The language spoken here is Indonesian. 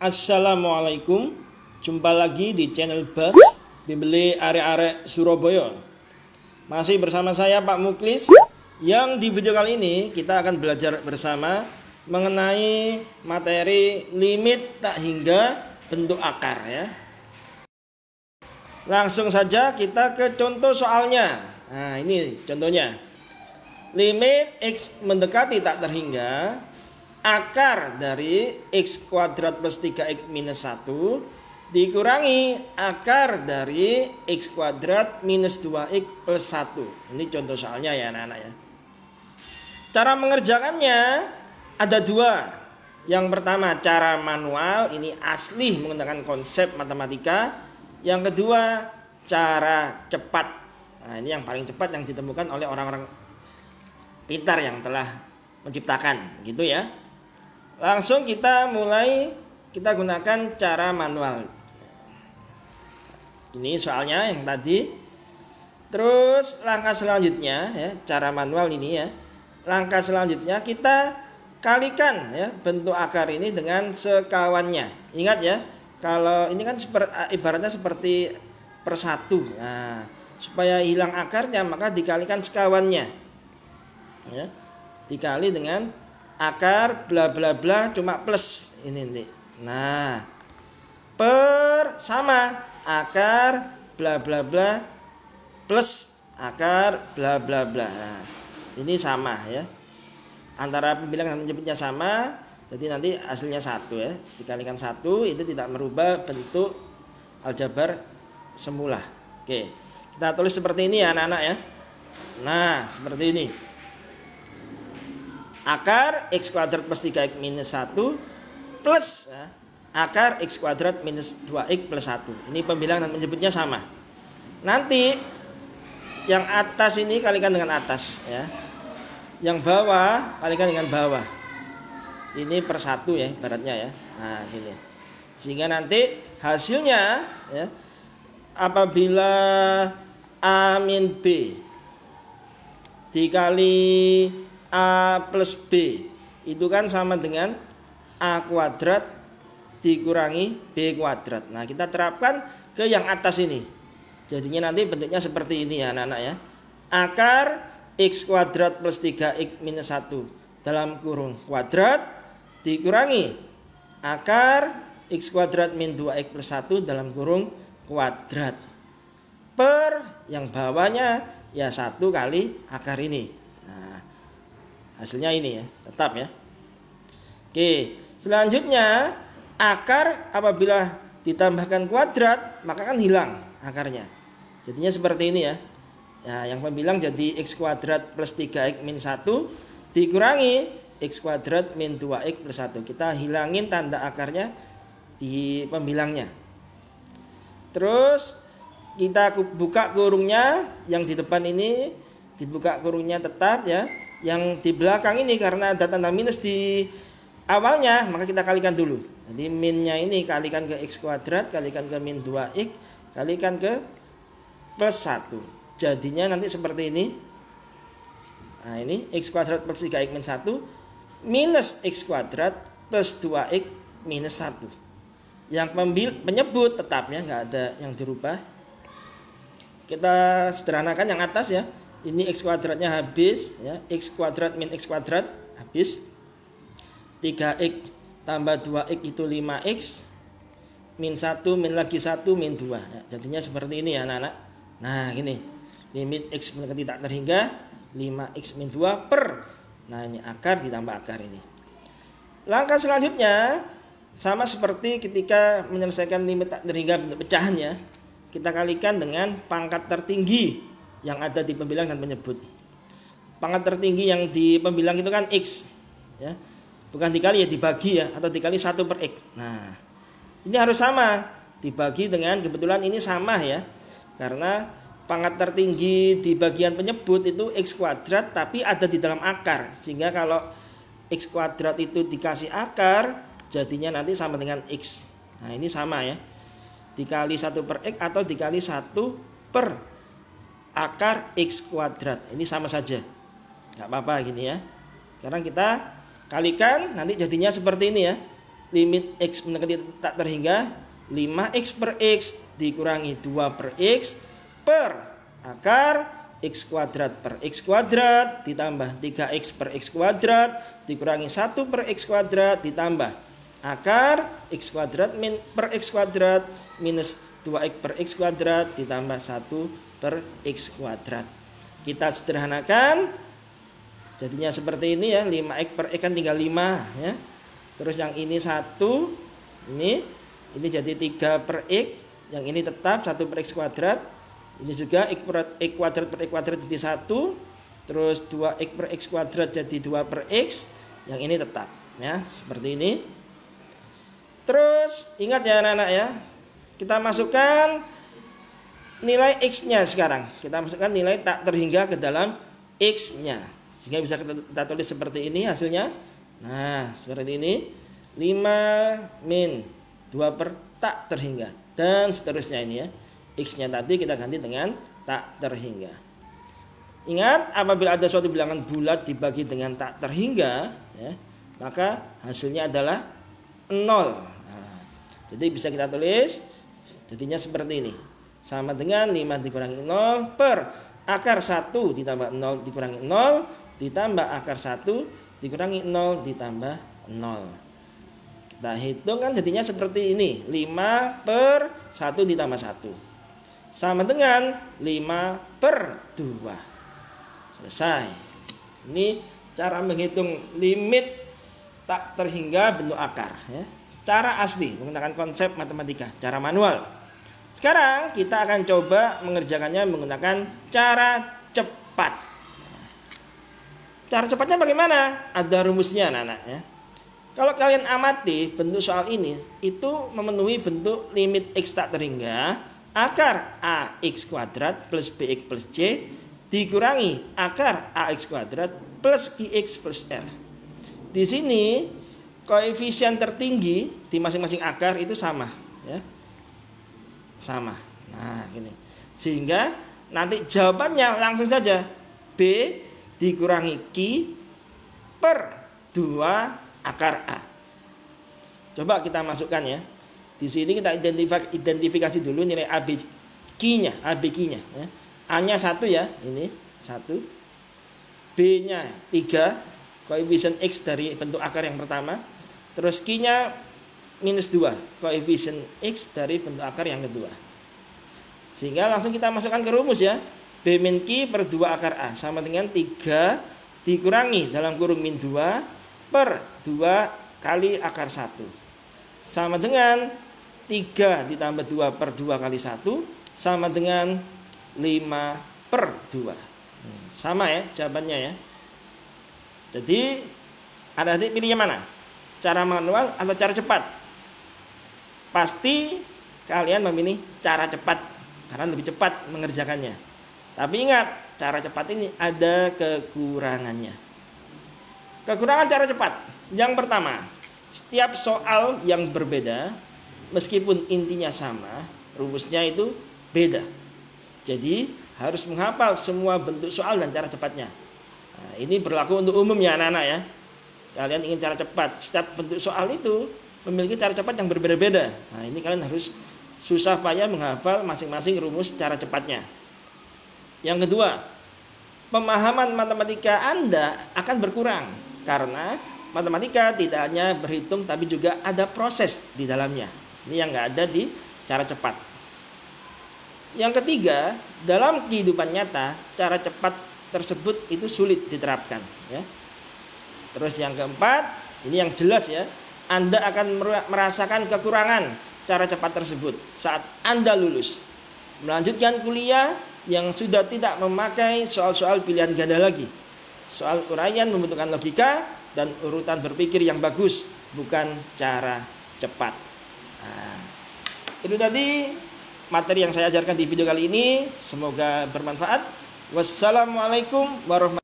Assalamualaikum. Jumpa lagi di channel Bas Bimbeli Arek-arek Surabaya. Masih bersama saya Pak Muklis. Yang di video kali ini kita akan belajar bersama mengenai materi limit tak hingga bentuk akar ya. Langsung saja kita ke contoh soalnya. Nah, ini contohnya. Limit X mendekati tak terhingga akar dari X kuadrat plus 3X minus 1 dikurangi akar dari X kuadrat minus 2X plus 1. Ini contoh soalnya ya anak-anak ya. Cara mengerjakannya ada dua. Yang pertama cara manual, ini asli menggunakan konsep matematika. Yang kedua cara cepat. Nah, ini yang paling cepat yang ditemukan oleh orang-orang pintar yang telah menciptakan gitu ya. Langsung kita gunakan cara manual. Ini soalnya yang tadi. Terus langkah selanjutnya ya, cara manual ini ya. Langkah selanjutnya kita kalikan ya bentuk akar ini dengan sekawannya. Ingat ya, kalau ini kan ibaratnya seperti per satu. Nah, supaya hilang akarnya maka dikalikan sekawannya. Ya, dikali dengan akar bla bla bla cuma plus ini nih. Nah, per sama akar bla bla bla plus akar bla bla bla. Nah, ini sama ya. Antara pembilang dan penyebutnya sama, jadi nanti hasilnya satu ya. Dikalikan satu itu tidak merubah bentuk aljabar semula. Oke, kita tulis seperti ini ya anak-anak ya. Nah, seperti ini. Akar X kuadrat plus 3X minus 1 plus ya, akar X kuadrat minus 2X plus 1. Ini pembilang dan penyebutnya sama. Nanti yang atas ini kalikan dengan atas ya. Yang bawah kalikan dengan bawah. Ini per 1 ya ibaratnya ya. Nah gini. Sehingga nanti hasilnya ya, apabila A min B dikali A plus B itu kan sama dengan A kuadrat dikurangi B kuadrat. Nah kita terapkan ke yang atas ini. Jadinya nanti bentuknya seperti ini ya anak-anak ya. Akar X kuadrat plus 3X minus 1 dalam kurung kuadrat dikurangi akar X kuadrat min 2X plus 1 dalam kurung kuadrat. Per yang bawahnya ya 1 kali akar ini. Nah, hasilnya ini ya, tetap ya. Oke, selanjutnya akar apabila ditambahkan kuadrat maka kan hilang akarnya. Jadinya seperti ini ya. Ya, yang pembilang jadi X kuadrat plus 3X min 1 dikurangi X kuadrat min 2X plus 1. Kita hilangin tanda akarnya di pembilangnya. Terus kita buka kurungnya, yang di depan ini dibuka kurungnya tetap ya. Yang di belakang ini karena ada tanda minus di awalnya maka kita kalikan dulu. Jadi minnya ini kalikan ke X kuadrat, kalikan ke min 2X, kalikan ke plus 1. Jadinya nanti seperti ini. Nah ini X kuadrat plus 3X min 1 minus X kuadrat plus 2X minus 1. Yang penyebut tetap ya, nggak ada yang dirubah. Kita sederhanakan yang atas ya. Ini X kuadratnya habis ya. X kuadrat min X kuadrat habis. 3X tambah 2X itu 5X. Min 1 min lagi 1 min 2 ya, jadinya seperti ini ya anak-anak. Nah gini. Limit X mendekati tak terhingga 5X min 2 per. Nah ini akar ditambah akar ini. Langkah selanjutnya sama seperti ketika menyelesaikan limit tak terhingga bentuk pecahannya. Kita kalikan dengan pangkat tertinggi yang ada di pembilang dan penyebut. Pangkat tertinggi yang di pembilang itu kan X ya. Bukan dikali ya, dibagi ya, atau dikali 1 per X. Nah ini harus sama. Dibagi dengan, kebetulan ini sama ya. Karena pangkat tertinggi di bagian penyebut itu X kuadrat tapi ada di dalam akar. Sehingga kalau X kuadrat itu dikasih akar jadinya nanti sama dengan X. Nah ini sama ya. Dikali 1 per X atau dikali 1 per akar X kuadrat. Ini sama saja. Gak apa-apa gini ya. Sekarang kita kalikan nanti jadinya seperti ini ya. limit X mendekati tak terhingga 5X per X dikurangi 2 per X per akar X kuadrat per X kuadrat ditambah 3X per X kuadrat dikurangi 1 per X kuadrat ditambah akar X kuadrat per X kuadrat minus 2X per X kuadrat ditambah 1 per X kuadrat. Kita sederhanakan jadinya seperti ini ya, 5X per X kan tinggal 5 ya. Terus yang ini 1, ini jadi 3 per X, yang ini tetap 1 per X kuadrat. Ini juga X kuadrat per X kuadrat jadi 1. Terus 2X per X kuadrat jadi 2 per X, yang ini tetap ya, seperti ini. Terus ingat ya anak-anak ya, kita masukkan nilai X-nya sekarang. Kita masukkan nilai tak terhingga ke dalam X-nya. Sehingga bisa kita tulis seperti ini hasilnya. Nah, seperti ini. 5 min 2 per tak terhingga. Dan seterusnya ini ya. X-nya tadi kita ganti dengan tak terhingga. Ingat, apabila ada suatu bilangan bulat dibagi dengan tak terhingga, ya, maka hasilnya adalah 0. Nah, jadi bisa kita tulis jadinya seperti ini. Sama dengan 5 dikurangi 0 per akar 1 ditambah 0 dikurangi 0 ditambah akar 1 dikurangi 0 ditambah 0. Kita hitung kan jadinya seperti ini. 5 per 1 ditambah 1 sama dengan 5 per 2. Selesai. Ini cara menghitung limit tak terhingga bentuk akar ya. Cara asli menggunakan konsep matematika, cara manual. Sekarang kita akan coba mengerjakannya menggunakan cara cepat. Cara cepatnya bagaimana? Ada rumusnya anak-anak ya. Kalau kalian amati bentuk soal ini itu memenuhi bentuk limit X tak terhingga akar AX kuadrat plus BX plus C dikurangi akar AX kuadrat plus QX plus R. Di sini koefisien tertinggi di masing-masing akar itu sama ya. Sama. Nah, gini. Sehingga nanti jawabannya langsung saja B dikurangi Q per 2 akar A. Coba kita masukkan ya. Di sini kita identifikasi dulu nilai AB Q-nya, AB Q-nya ya. A-nya 1 ya, ini 1. B-nya 3, koefisien X dari bentuk akar yang pertama. Terus Q-nya minus 2, koefisien X dari bentuk akar yang kedua. Sehingga langsung kita masukkan ke rumus ya. B min Q per 2 akar A sama dengan 3 dikurangi dalam kurung min 2 per 2 kali akar 1. Sama dengan 3 ditambah 2 per 2 kali 1 sama dengan 5 per 2. Sama ya jawabannya ya. Jadi adik-adik pilih yang mana? Cara manual atau cara cepat? Pasti kalian memilih cara cepat karena lebih cepat mengerjakannya. Tapi ingat, cara cepat ini ada kekurangannya. Kekurangan cara cepat. Yang pertama, setiap soal yang berbeda, meskipun intinya sama, rumusnya itu beda. Jadi harus menghafal semua bentuk soal dan cara cepatnya. Nah, ini berlaku untuk umum ya anak-anak ya. Kalian ingin cara cepat, setiap bentuk soal itu memiliki cara cepat yang berbeda-beda. Nah, ini kalian harus susah payah menghafal masing-masing rumus cara cepatnya. Yang kedua, pemahaman matematika Anda akan berkurang karena matematika tidak hanya berhitung tapi juga ada proses di dalamnya. Ini yang nggak ada di cara cepat. Yang ketiga, dalam kehidupan nyata cara cepat tersebut itu sulit diterapkan. Ya. Terus yang keempat, ini yang jelas ya, Anda akan merasakan kekurangan cara cepat tersebut saat Anda lulus, melanjutkan kuliah yang sudah tidak memakai soal-soal pilihan ganda lagi. Soal uraian membutuhkan logika dan urutan berpikir yang bagus, bukan cara cepat. Nah, itu tadi materi yang saya ajarkan di video kali ini. Semoga bermanfaat. Wassalamualaikum warahmatullahi wabarakatuh.